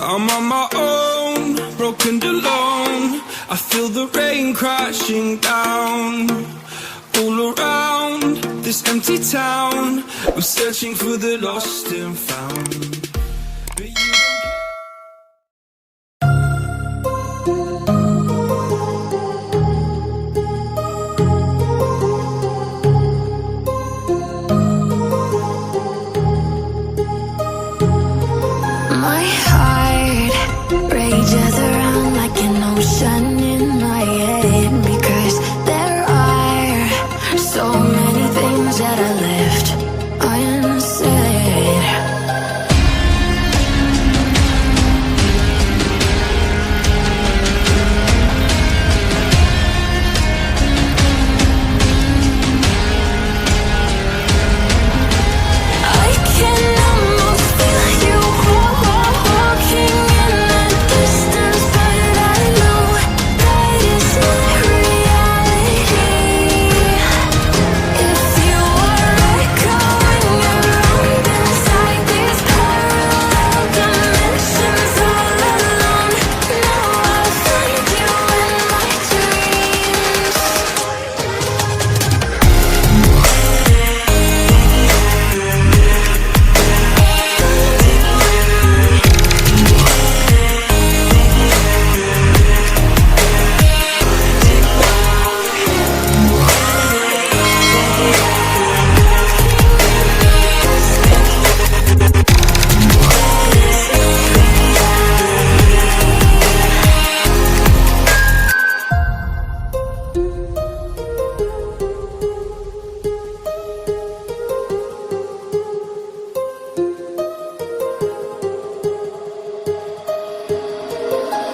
I'm on my own, broken and alone. I feel the rain crashing down all around this empty town. We're searching for the lost and found. But you don't My heart rages around like an ocean in my head, because there are so many things that I left unsaid. I can almost feel you walking in the distance, but I know that it's not reality. If you are echoing around inside these parallel dimensions all alone, now I'll find you in my dreams.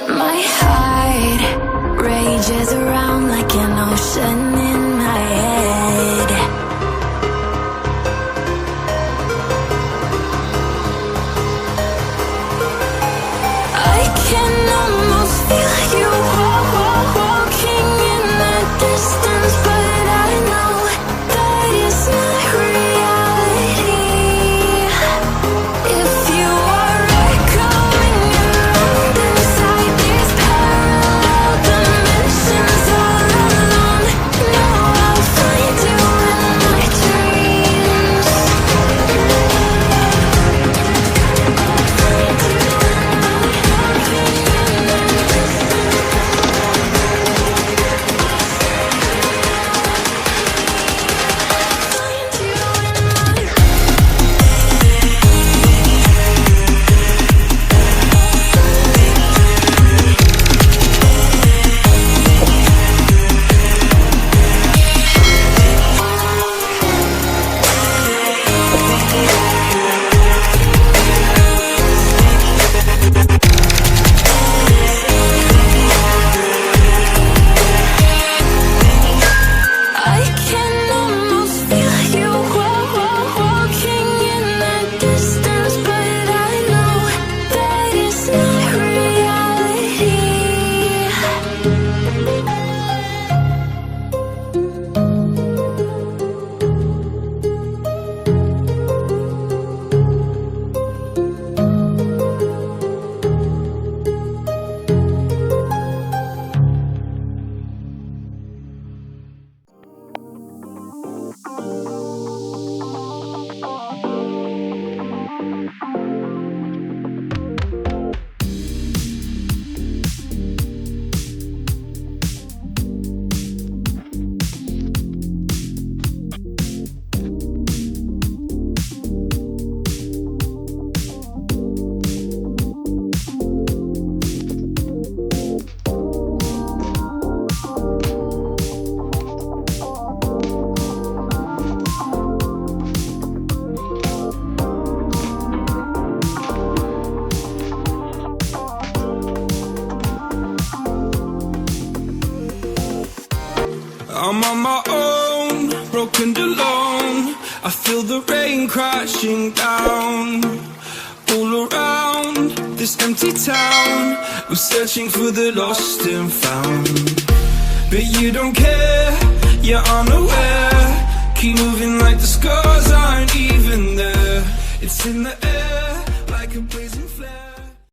My heart rages around like an ocean in my head. I can almost feel you walking in the distance, but I know that it's not reality. If you are echoing around inside these parallel dimensions all alone, now I'll find you in my dreams. I can almost feel you walking in the distance, but I know that it's not reality. I'm on my own, broken and alone. I feel the rain crashing down all around this empty town. We're searching for the lost and found. But you don't care, you're unaware. Keep moving like the scars aren't even there. It's in the air.